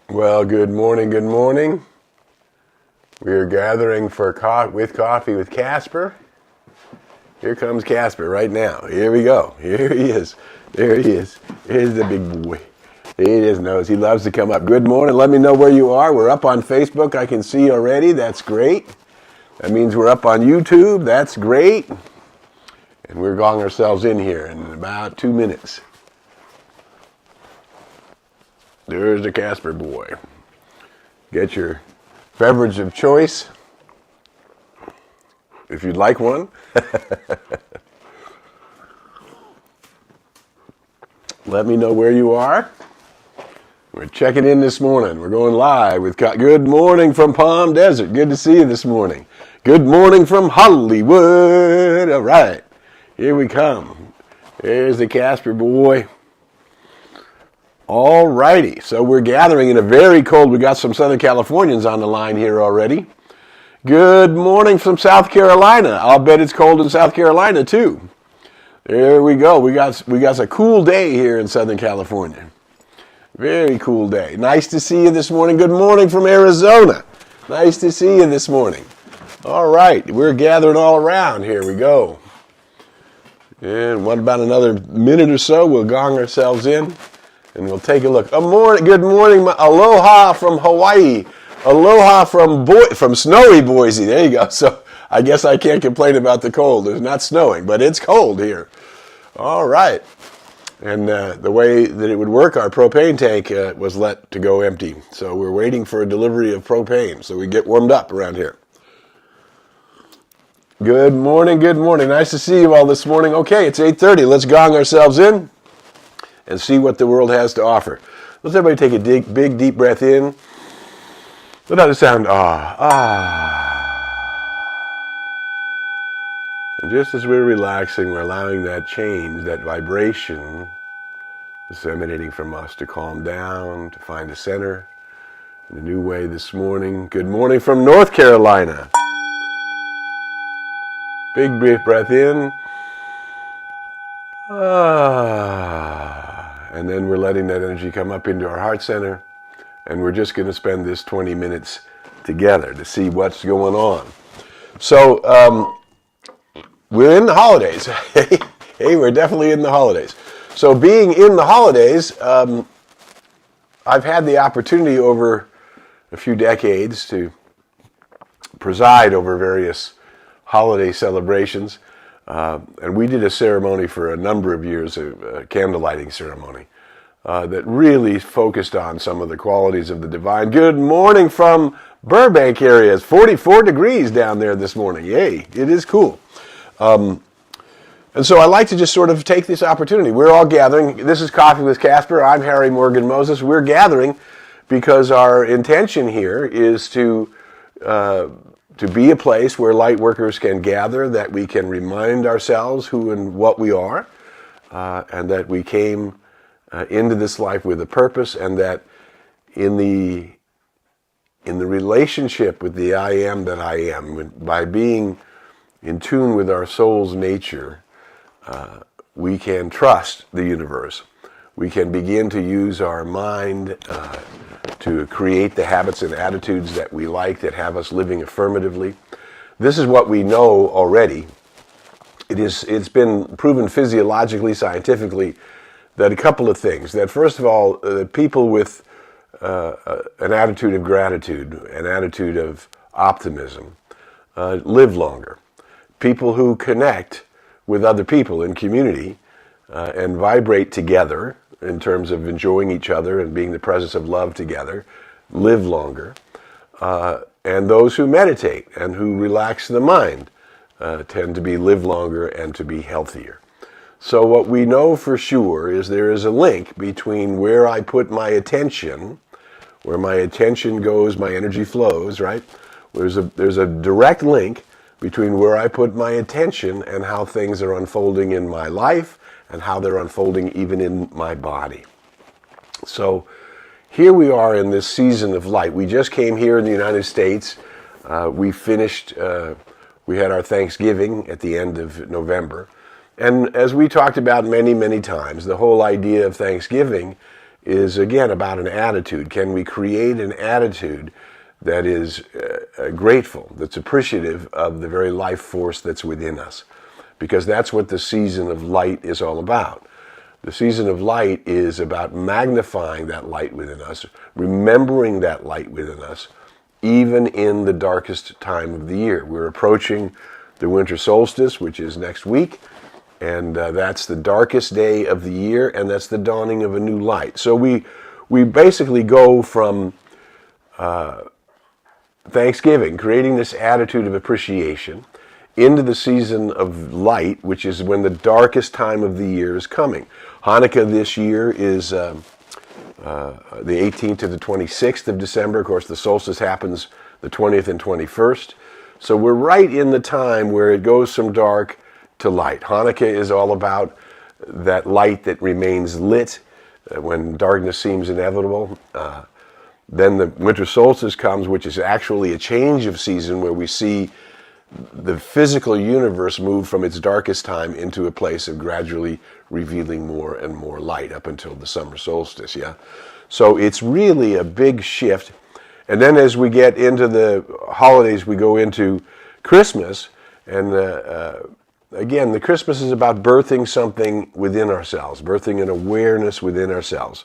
Well, good morning, good morning. We are gathering for with coffee with Casper. Here comes Casper right now. Here we go. Here he is. There he is. Here's the big boy. He just knows. He loves to come up. Good morning. Let me know where you are. We're up on Facebook. I can see already. That's great. That means we're up on YouTube. That's great. And we're going ourselves in here in about 2 minutes. There's the Casper boy. Get your beverage of choice, if you'd like one. Let me know where you are. We're checking in this morning. We're going live with good morning from Palm Desert. Good to see you this morning. Good morning from Hollywood. All right, here we come. There's the Casper boy. All righty, so we're gathering in a very cold, we got some Southern Californians on the line here already. Good morning from South Carolina. I'll bet it's cold in South Carolina too. There we go. We got a cool day here in Southern California. Very cool day. Nice to see you this morning. Good morning from Arizona. Nice to see you this morning. All right, we're gathering all around. Here we go. And what about another minute or so? We'll gong ourselves in. And we'll take a look. Good morning, aloha from Hawaii. Aloha from snowy Boise. There you go. So I guess I can't complain about the cold. It's not snowing, but it's cold here. All right. And the way that it would work, our propane tank was let to go empty. So we're waiting for a delivery of propane. So we get warmed up around here. Good morning, good morning. Nice to see you all this morning. Okay, it's 8:30. Let's gong ourselves in and see what the world has to offer. Let's everybody take a big, deep breath in. Let out the sound, And just as we're relaxing, we're allowing that change, that vibration that's emanating from us to calm down, to find a center in a new way this morning. Good morning from North Carolina. Big breath in. And then we're letting that energy come up into our heart center. And we're just going to spend this 20 minutes together to see what's going on. So, we're in the holidays. Hey, we're definitely in the holidays. So being in the holidays, I've had the opportunity over a few decades to preside over various holiday celebrations. And we did a ceremony for a number of years, a candle lighting ceremony, that really focused on some of the qualities of the divine. Good morning from Burbank area. It's 44 degrees down there this morning. Yay, it is cool. And so I like to just sort of take this opportunity. We're all gathering. This is Coffee with Casper. I'm Harry Morgan Moses. We're gathering because our intention here is to be a place where light workers can gather, that we can remind ourselves who and what we are, and that we came into this life with a purpose, and that in the relationship with the I am that I am, by being in tune with our soul's nature, we can trust the universe. We can begin to use our mind to create the habits and attitudes that we like, that have us living affirmatively. This is what we know already. It's been proven physiologically, scientifically, that a couple of things. That first of all, people with an attitude of gratitude, an attitude of optimism, live longer. People who connect with other people in community and vibrate together in terms of enjoying each other and being the presence of love together, live longer. And those who meditate and who relax the mind tend to live longer and to be healthier. So what we know for sure is there is a link between where I put my attention, where my attention goes, my energy flows, right? There's a direct link between where I put my attention and how things are unfolding in my life and how they're unfolding even in my body. So here we are in this season of light. We just came here in the United States. We had our Thanksgiving at the end of November. And as we talked about many, many times, the whole idea of Thanksgiving is, again, about an attitude. Can we create an attitude that is grateful, that's appreciative of the very life force that's within us? Because that's what the season of light is all about. The season of light is about magnifying that light within us, remembering that light within us, even in the darkest time of the year. We're approaching the winter solstice, which is next week, and that's the darkest day of the year, and that's the dawning of a new light. So we basically go from Thanksgiving, creating this attitude of appreciation, into the season of light, which is when the darkest time of the year is coming. Hanukkah this year is the 18th to the 26th of December. Of course, the solstice happens the 20th and 21st. So we're right in the time where it goes from dark to light. Hanukkah is all about that light that remains lit when darkness seems inevitable. Then the winter solstice comes, which is actually a change of season where we see the physical universe move from its darkest time into a place of gradually revealing more and more light up until the summer solstice, yeah? So it's really a big shift. And then as we get into the holidays, we go into Christmas. And again, the Christmas is about birthing something within ourselves, birthing an awareness within ourselves.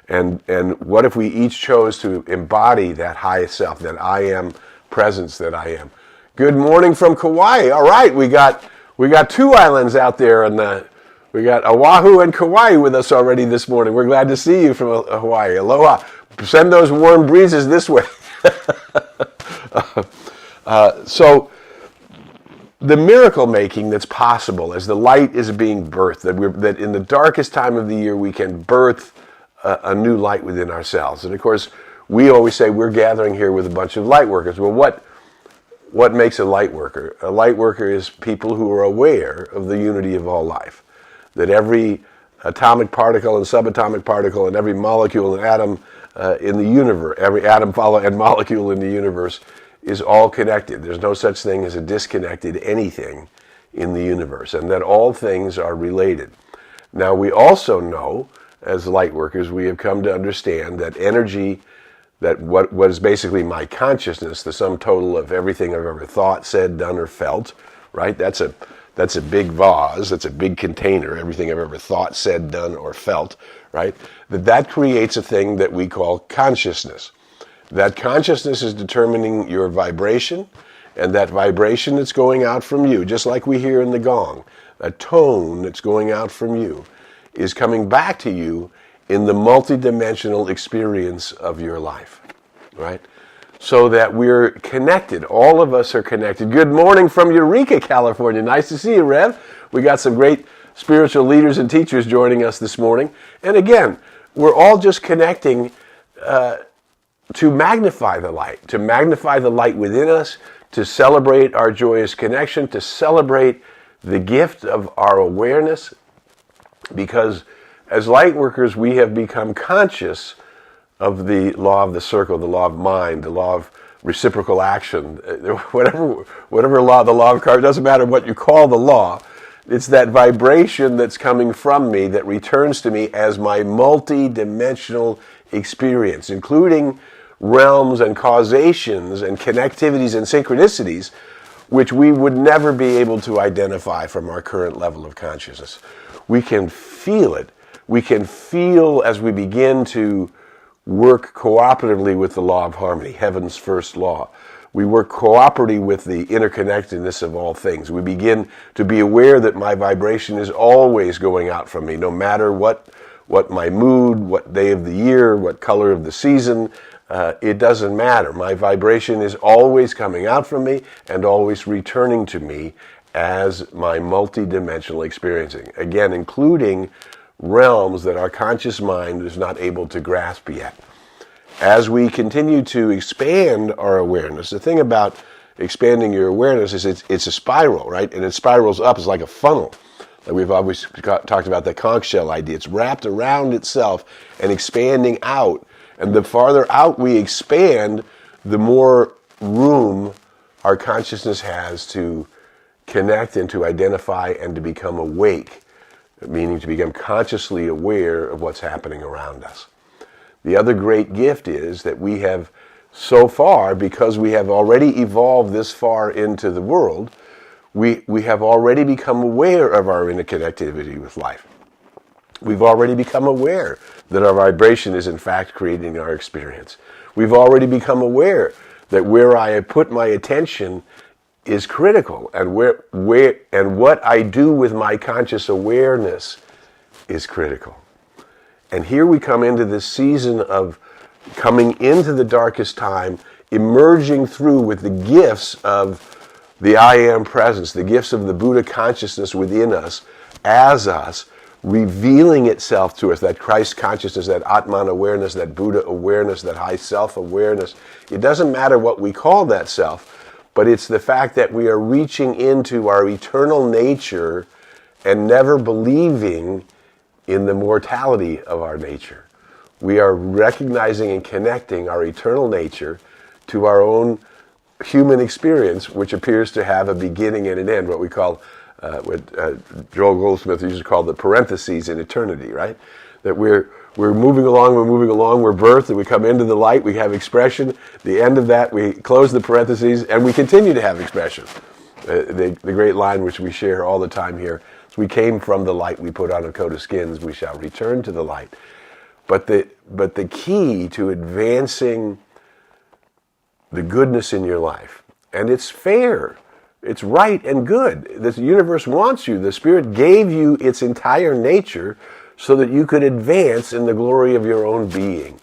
And what if we each chose to embody that highest self, that I am presence that I am? Good morning from Kauai. All right, we got two islands out there, and we got Oahu and Kauai with us already this morning. We're glad to see you from Hawaii. Aloha. Send those warm breezes this way. So the miracle making that's possible as the light is being birthed, that in the darkest time of the year we can birth a new light within ourselves. And of course, we always say we're gathering here with a bunch of light workers. Well, what makes a light worker? A light worker is people who are aware of the unity of all life. That every atomic particle and subatomic particle and every molecule and atom in the universe, every atom, and molecule in the universe is all connected. There's no such thing as a disconnected anything in the universe, and that all things are related. Now, we also know, as light workers, we have come to understand that energy, that what is basically my consciousness, the sum total of everything I've ever thought, said, done, or felt, right? That's a big vase, that's a big container, everything I've ever thought, said, done, or felt, right? That creates a thing that we call consciousness. That consciousness is determining your vibration, and that vibration that's going out from you, just like we hear in the gong, a tone that's going out from you, is coming back to you in the multidimensional experience of your life, right? So that we're connected. All of us are connected. Good morning from Eureka, California. Nice to see you, Rev. We got some great spiritual leaders and teachers joining us this morning. And again, we're all just connecting to magnify the light within us, to celebrate our joyous connection, to celebrate the gift of our awareness, because as light workers, we have become conscious of the law of the circle, the law of mind, the law of reciprocal action, whatever law, the law of karma, it doesn't matter what you call the law. It's that vibration that's coming from me that returns to me as my multi-dimensional experience, including realms and causations and connectivities and synchronicities, which we would never be able to identify from our current level of consciousness. We can feel it. We can feel as we begin to work cooperatively with the law of harmony, heaven's first law. We work cooperatively with the interconnectedness of all things. We begin to be aware that my vibration is always going out from me, no matter what my mood, what day of the year, what color of the season, it doesn't matter. My vibration is always coming out from me and always returning to me as my multidimensional experiencing. Again, including realms that our conscious mind is not able to grasp yet. As we continue to expand our awareness, the thing about expanding your awareness is it's a spiral, right? And it spirals up. It's like a funnel. Like we've always talked about the conch shell idea. It's wrapped around itself and expanding out. And the farther out we expand, the more room our consciousness has to connect and to identify and to become awake, meaning to become consciously aware of what's happening around us. The other great gift is that we have so far, because we have already evolved this far into the world, we have already become aware of our interconnectivity with life. We've already become aware that our vibration is in fact creating our experience. We've already become aware that where I put my attention is critical, and what I do with my conscious awareness is critical. And here we come into this season of coming into the darkest time, emerging through with the gifts of the I Am presence, the gifts of the Buddha consciousness within us, as us, revealing itself to us, that Christ consciousness, that Atman awareness, that Buddha awareness, that high self awareness. It doesn't matter what we call that self, but it's the fact that we are reaching into our eternal nature and never believing in the mortality of our nature. We are recognizing and connecting our eternal nature to our own human experience, which appears to have a beginning and an end, what we call, what Joel Goldsmith used to call the parentheses in eternity, right? That we're moving along, we're birthed, and we come into the light, we have expression. The end of that, we close the parentheses, and we continue to have expression. The great line which we share all the time here, is we came from the light, we put on a coat of skins, we shall return to the light. But the key to advancing the goodness in your life, and it's fair, it's right and good. The universe wants you. The Spirit gave you its entire nature so that you could advance in the glory of your own being.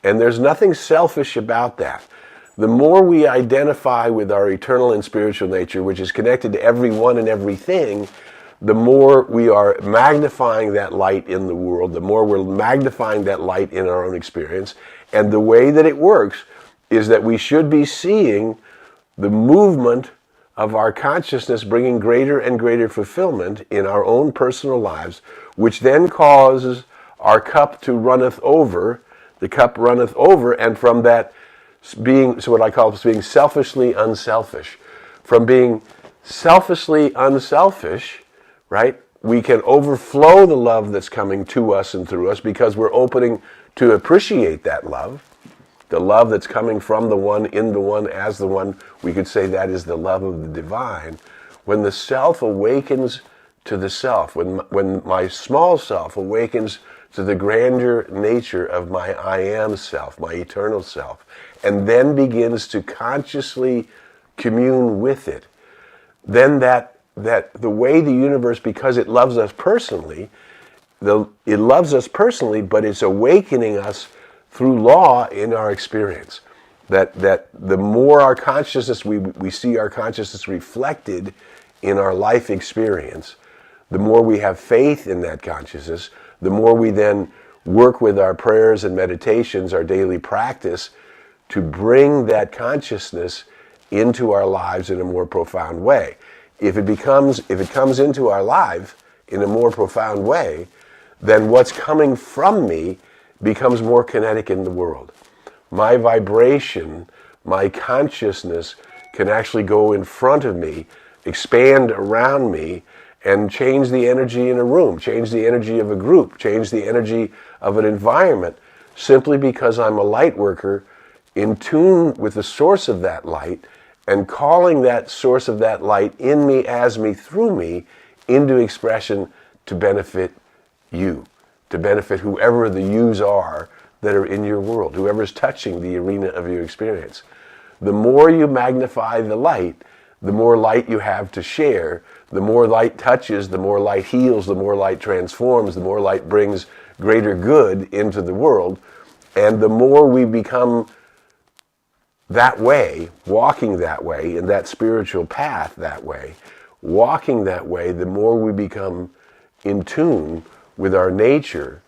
And there's nothing selfish about that. The more we identify with our eternal and spiritual nature, which is connected to everyone and everything, the more we are magnifying that light in the world, the more we're magnifying that light in our own experience. And the way that it works is that we should be seeing the movement of our consciousness bringing greater and greater fulfillment in our own personal lives, which then causes our cup to runneth over. The cup runneth over, and from that being, so what I call being selfishly unselfish. From being selfishly unselfish, right, we can overflow the love that's coming to us and through us because we're opening to appreciate that love. The love that's coming from the one, in the one, as the one, we could say that is the love of the divine. When the self awakens to the self, when my small self awakens to the grandeur nature of my I am self, my eternal self, and then begins to consciously commune with it, then that the way the universe, because it loves us personally, it loves us personally, but it's awakening us through law in our experience. That the more our consciousness, we see our consciousness reflected in our life experience, the more we have faith in that consciousness, the more we then work with our prayers and meditations, our daily practice, to bring that consciousness into our lives in a more profound way. If it comes into our life in a more profound way, then what's coming from me becomes more kinetic in the world. My vibration, my consciousness can actually go in front of me, expand around me, and change the energy in a room, change the energy of a group, change the energy of an environment, simply because I'm a light worker in tune with the source of that light and calling that source of that light in me, as me, through me, into expression to benefit you, to benefit whoever the yous are that are in your world, whoever's touching the arena of your experience. The more you magnify the light, the more light you have to share. The more light touches, the more light heals, the more light transforms, the more light brings greater good into the world. And the more we become that way, walking that way, in that spiritual path that way, walking that way, the more we become in tune with our nature,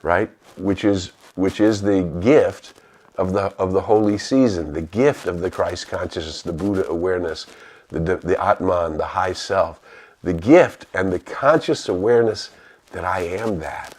right? Which is the gift of the holy season, the gift of the Christ consciousness, the Buddha awareness, the Atman, the high self, the gift and the conscious awareness that I am that.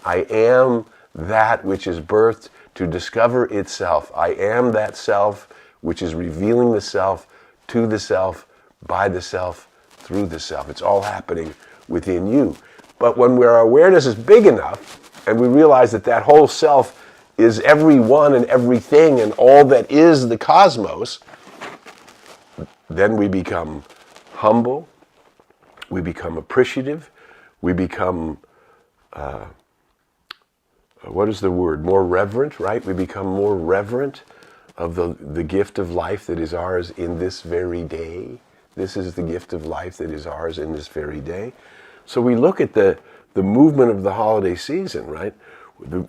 I am that which is birthed to discover itself. I am that self which is revealing the self to the self, by the self, through the self. It's all happening within you. But when our awareness is big enough and we realize that whole self is everyone and everything and all that is the cosmos, then we become humble, we become appreciative, we become, what is the word? More reverent, right? We become more reverent of the gift of life that is ours in this very day. This is the gift of life that is ours in this very day. So we look at the movement of the holiday season, right?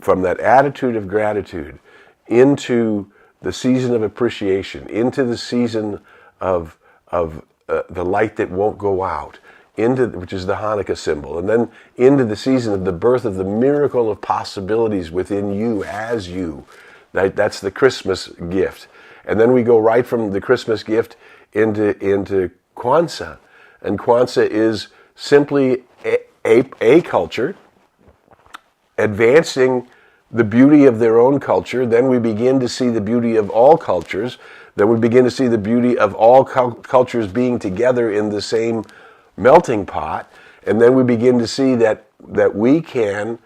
From that attitude of gratitude into the season of appreciation, into the season of the light that won't go out, which is the Hanukkah symbol, and then into the season of the birth of the miracle of possibilities within you as you. That's the Christmas gift. And then we go right from the Christmas gift into Kwanzaa. And Kwanzaa is simply a culture advancing the beauty of their own culture. Then we begin to see the beauty of all cultures. Then we begin to see the beauty of all cultures being together in the same melting pot. And then we begin to see that we can,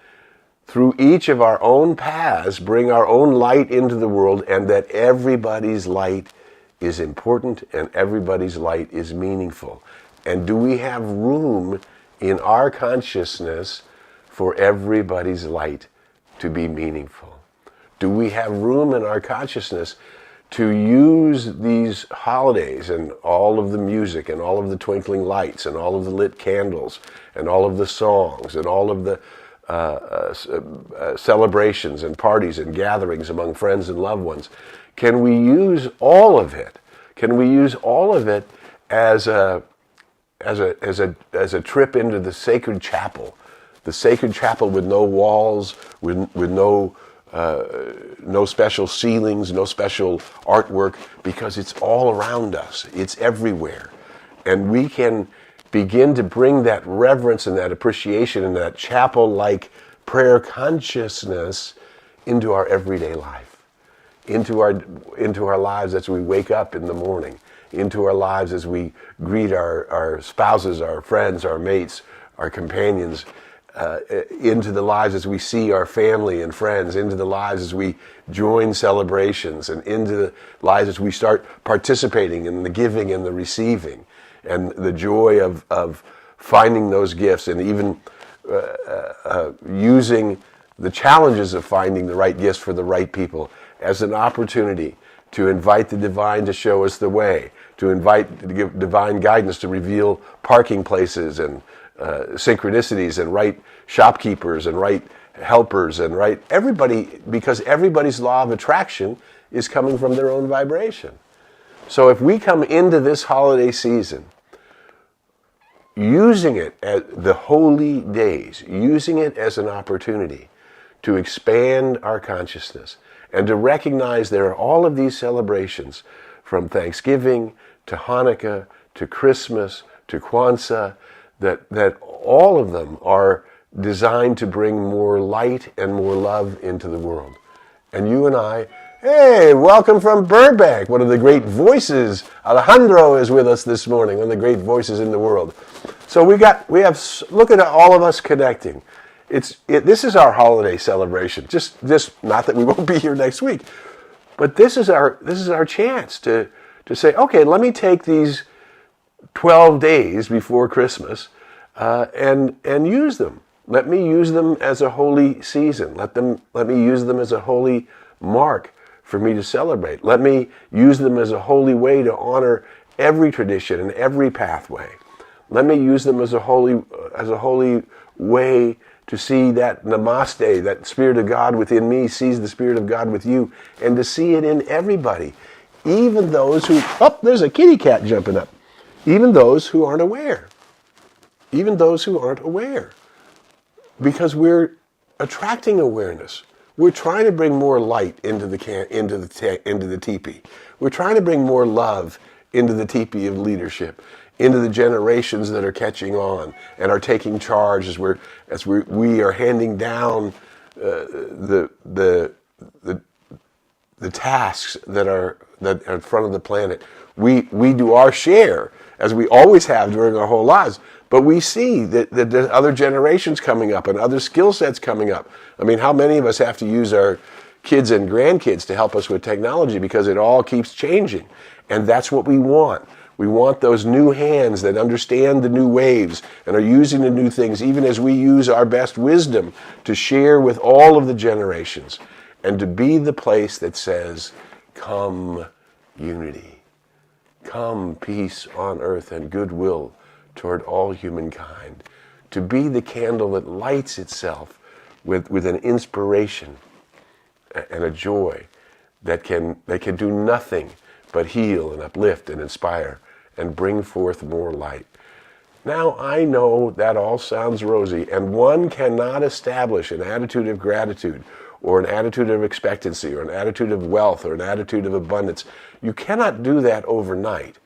through each of our own paths, bring our own light into the world, and that everybody's light is important and everybody's light is meaningful. And do we have room in our consciousness for everybody's light to be meaningful? Do we have room in our consciousness to use these holidays and all of the music and all of the twinkling lights and all of the lit candles and all of the songs and all of the celebrations and parties and gatherings among friends and loved ones? Can we use all of it? Can we use all of it as a trip into the sacred chapel? The sacred chapel with no walls, with no special ceilings, no special artwork, because it's all around us. It's everywhere. And we can begin to bring that reverence and that appreciation and that chapel-like prayer consciousness into our everyday life, into our lives as we wake up in the morning, into our lives as we greet our spouses, our friends, our mates, our companions, into the lives as we see our family and friends, into the lives as we join celebrations, and into the lives as we start participating in the giving and the receiving, and the joy of finding those gifts, and even using the challenges of finding the right gifts for the right people as an opportunity to invite the divine to show us the way, to give divine guidance, to reveal parking places and synchronicities and right shopkeepers and right helpers and right everybody, because everybody's law of attraction is coming from their own vibration. So if we come into this holiday season using it as the holy days, using it as an opportunity to expand our consciousness and to recognize there are all of these celebrations, from Thanksgiving to Hanukkah to Christmas to Kwanzaa, that all of them are designed to bring more light and more love into the world. And you and I, hey, welcome from Burbank, one of the great voices. Alejandro is with us this morning, one of the great voices in the world. So we have, look at all of us connecting. This is our holiday celebration. Just not that we won't be here next week, but this is our chance to say, okay, let me take these 12 days before Christmas and use them. Let me use them as a holy season. Let me use them as a holy mark for me to celebrate. Let me use them as a holy way to honor every tradition and every pathway. Let me use them as a holy way to see that namaste, that Spirit of God within me sees the Spirit of God with you, and to see it in everybody, even those who, there's a kitty cat jumping up, even those who aren't aware. Even those who aren't aware. Because we're attracting awareness. We're trying to bring more light into the teepee. We're trying to bring more love into the teepee of leadership, into the generations that are catching on and are taking charge as we are handing down the tasks that are in front of the planet. We do our share, as we always have during our whole lives. But we see that there's other generations coming up and other skill sets coming up. I mean, how many of us have to use our kids and grandkids to help us with technology because it all keeps changing. And that's what we want. We want those new hands that understand the new waves and are using the new things, even as we use our best wisdom to share with all of the generations, and to be the place that says, come unity, come peace on earth and goodwill toward all humankind, to be the candle that lights itself with an inspiration and a joy that can do nothing but heal and uplift and inspire and bring forth more light. Now, I know that all sounds rosy, and one cannot establish an attitude of gratitude or an attitude of expectancy or an attitude of wealth or an attitude of abundance. You cannot do that overnight.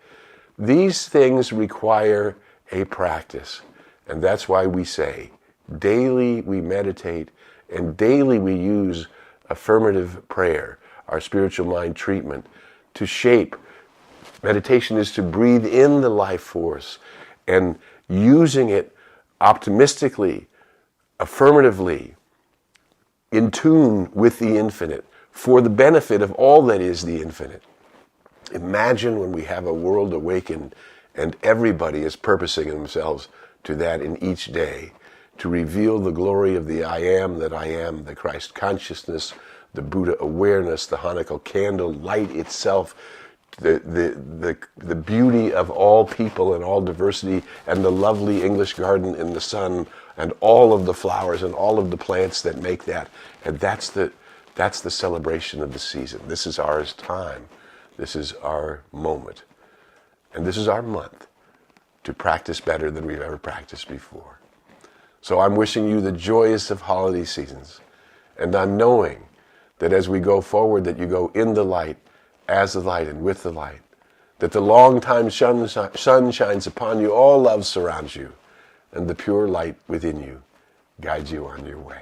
These things require a practice, and that's why we say daily we meditate and daily we use affirmative prayer, our spiritual mind treatment, to shape. Meditation is to breathe in the life force and using it optimistically, affirmatively, in tune with the infinite for the benefit of all that is the infinite. Imagine when we have a world awakened and everybody is purposing themselves to that in each day, to reveal the glory of the I am that I am, the Christ consciousness, the Buddha awareness, the Hanukkah candle, light itself, the beauty of all people and all diversity, and the lovely English garden in the sun, and all of the flowers and all of the plants that make that. And that's the celebration of the season. This is our time. This is our moment. And this is our month to practice better than we've ever practiced before. So I'm wishing you the joyous of holiday seasons. And I'm knowing that as we go forward, that you go in the light, as the light, and with the light. That the long time sun shines upon you, all love surrounds you, and the pure light within you guides you on your way.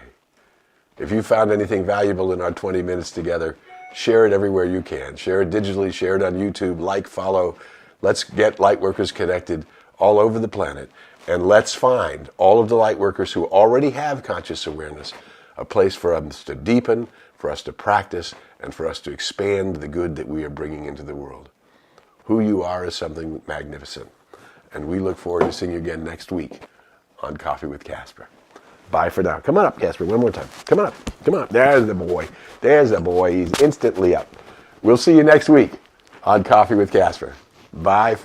If you found anything valuable in our 20 minutes together, share it everywhere you can. Share it digitally, share it on YouTube, like, follow. Let's get Lightworkers connected all over the planet. And let's find all of the Lightworkers who already have conscious awareness, a place for us to deepen, for us to practice, and for us to expand the good that we are bringing into the world. Who you are is something magnificent. And we look forward to seeing you again next week on Coffee with Casper. Bye for now. Come on up, Casper, one more time. Come on up. Come on. There's the boy. There's the boy. He's instantly up. We'll see you next week on Coffee with Casper. Bye.